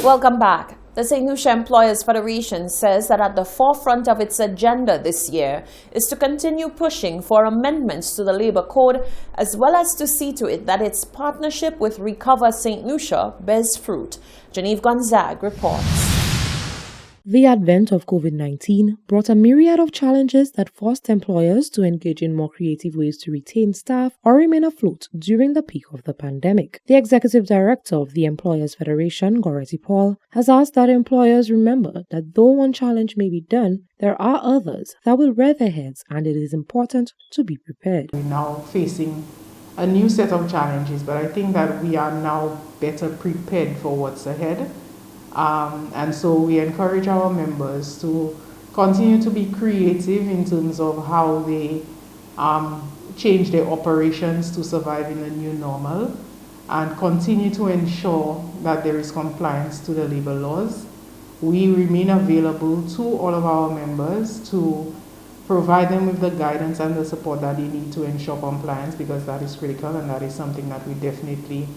Welcome back. The St. Lucia Employers Federation says that at the forefront of its agenda this year is to continue pushing for amendments to the Labor Code, as well as to see to it that its partnership with Recover St. Lucia bears fruit. Genevieve Gonzague reports. The advent of COVID-19 brought a myriad of challenges that forced employers to engage in more creative ways to retain staff or remain afloat during the peak of the pandemic. The executive director of the Employers Federation, Goretti Paul, has asked that employers remember that though one challenge may be done, there are others that will rear their heads, and it is important to be prepared. We're now facing a new set of challenges, but I think that we are now better prepared for what's ahead. And so we encourage our members to continue to be creative in terms of how they change their operations to survive in the new normal, and continue to ensure that there is compliance to the labor laws. We remain available to all of our members to provide them with the guidance and the support that they need to ensure compliance, because that is critical and that is something that we definitely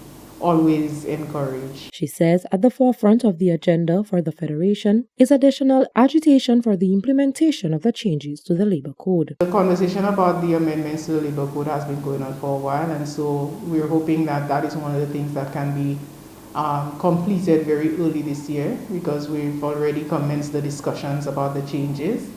always encourage. She says at the forefront of the agenda for the Federation is additional agitation for the implementation of the changes to the Labor Code. The conversation about the amendments to the Labor Code has been going on for a while, and so we're hoping that that is one of the things that can be completed very early this year, because we've already commenced the discussions about the changes.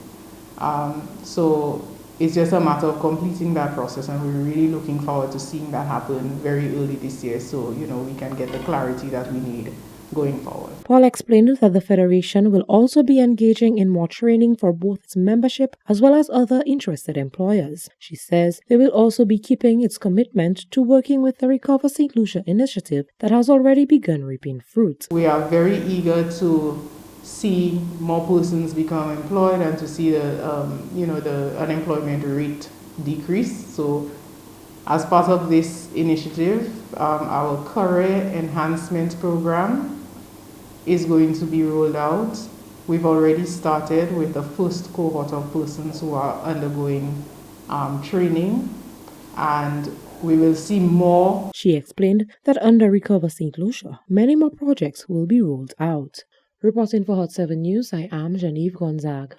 So it's just a matter of completing that process, and we're really looking forward to seeing that happen very early this year, so we can get the clarity that we need going forward. Paul explained that the Federation will also be engaging in more training for both its membership as well as other interested employers. She says they will also be keeping its commitment to working with the Recover St. Lucia initiative that has already begun reaping fruit. We are very eager to see more persons become employed and to see the unemployment rate decrease. So as part of this initiative, our career enhancement program is going to be rolled out. We've already started with the first cohort of persons who are undergoing training, and we will see more. She explained that under Recover St. Lucia, many more projects will be rolled out. Reporting for Hot 7 News, I am Genevieve Gonzague.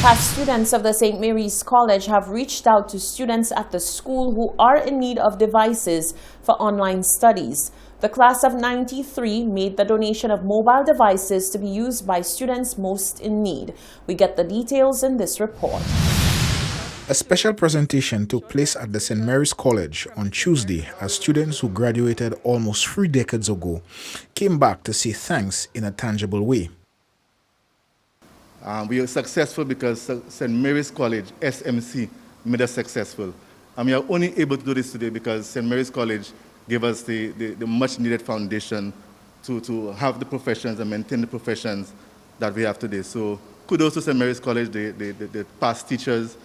Past students of the St. Mary's College have reached out to students at the school who are in need of devices for online studies. The class of 93 made the donation of mobile devices to be used by students most in need. We get the details in this report. A special presentation took place at the St. Mary's College on Tuesday as students who graduated almost 3 decades ago came back to say thanks in a tangible way. We are successful because St. Mary's College, SMC, made us successful. And we are only able to do this today because St. Mary's College gave us the much needed foundation to have the professions and maintain the professions that we have today. So kudos to St. Mary's College, the past teachers.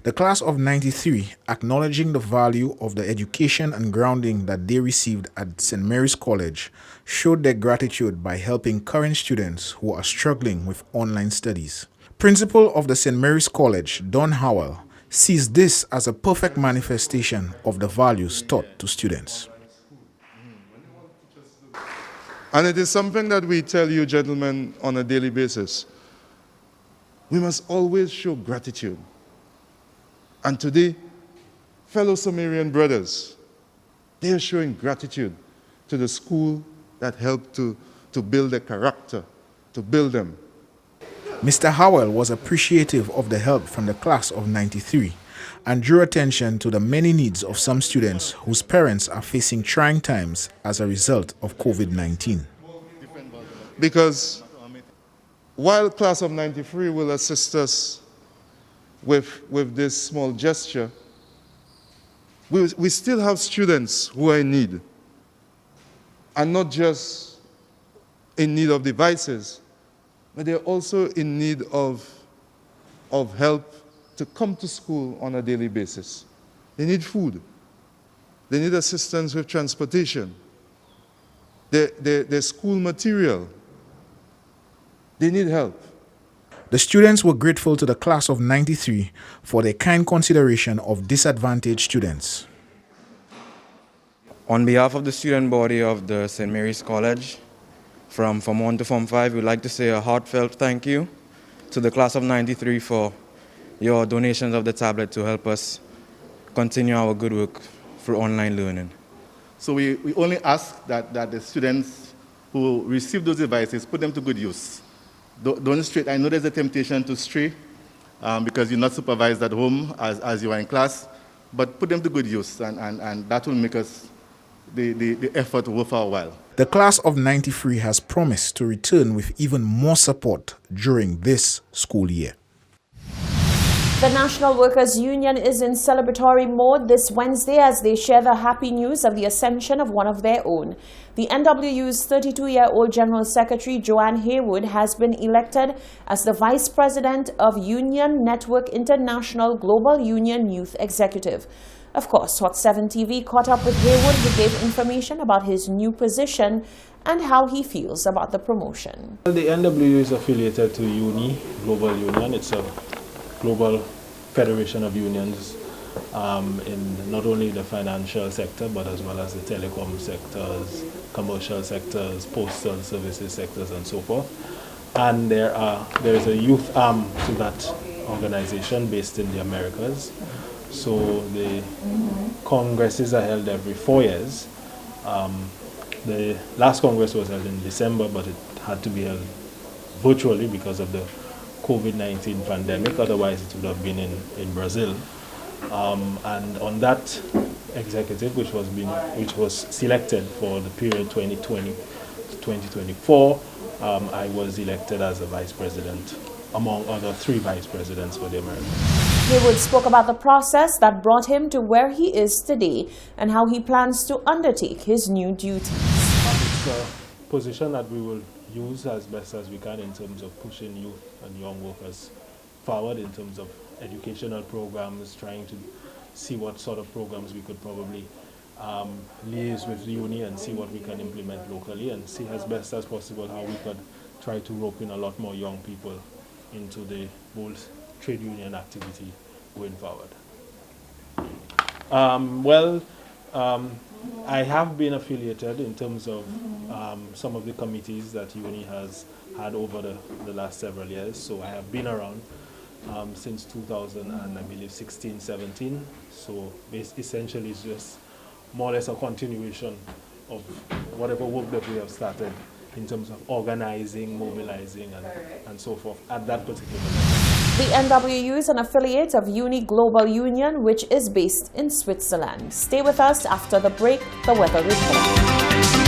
The class of 93, acknowledging the value of the education and grounding that they received at St. Mary's College, showed their gratitude by helping current students who are struggling with online studies. Principal of the St. Mary's College, Don Howell, sees this as a perfect manifestation of the values taught to students. And it is something that we tell you, gentlemen, on a daily basis. We must always show gratitude. And today, fellow Sumerian brothers, they are showing gratitude to the school that helped to build their character, to build them. Mr. Howell was appreciative of the help from the class of 93 and drew attention to the many needs of some students whose parents are facing trying times as a result of COVID-19. Because while class of 93 will assist us with this small gesture, we still have students who are in need, and not just in need of devices, but they're also in need of help to come to school on a daily basis. They need food. They need assistance with transportation, their school material. They need help. The students were grateful to the class of 93 for their kind consideration of disadvantaged students. On behalf of the student body of the St. Mary's College, from Form 1 to Form 5, we'd like to say a heartfelt thank you to the class of 93 for your donations of the tablet to help us continue our good work through online learning. So we only ask that the students who receive those devices put them to good use. Don't stray. I know there's a temptation to stray because you're not supervised at home as you are in class, but put them to good use, and that will make us the effort worth our while. The class of 93 has promised to return with even more support during this school year. The National Workers' Union is in celebratory mode this Wednesday as they share the happy news of the ascension of one of their own. The NWU's 32-year-old General Secretary Joanne Haywood has been elected as the Vice President of Union Network International Global Union Youth Executive. Of course, Hot 7 TV caught up with Haywood, who gave information about his new position and how he feels about the promotion. The NWU is affiliated to UNI, Global Union. It's a global federation of unions in not only the financial sector, but as well as the telecom sectors, commercial sectors, postal services sectors, and so forth. And there is a youth arm to that organization based in the Americas. So the congresses are held every 4 years. The last congress was held in December, but it had to be held virtually because of the COVID-19 pandemic, otherwise it would have been in Brazil. And on that executive, which was selected for the period 2020 to 2024, I was elected as a vice president, among other 3 vice presidents for the Americas. Haywood spoke about the process that brought him to where he is today and how he plans to undertake his new duties. It's a position that we will use as best as we can in terms of pushing youth and young workers forward in terms of educational programs, trying to see what sort of programs we could probably liaise with the uni and see what we can implement locally, and see as best as possible how we could try to rope in a lot more young people into the whole trade union activity going forward. I have been affiliated in terms of some of the committees that UNI has had over the last several years. So I have been around since 2000 and I believe 16, 17. So essentially it's just more or less a continuation of whatever work that we have started in terms of organizing, mobilizing, and so forth at that particular level. The NWU is an affiliate of UNI Global Union, which is based in Switzerland. Stay with us after the break, the weather report.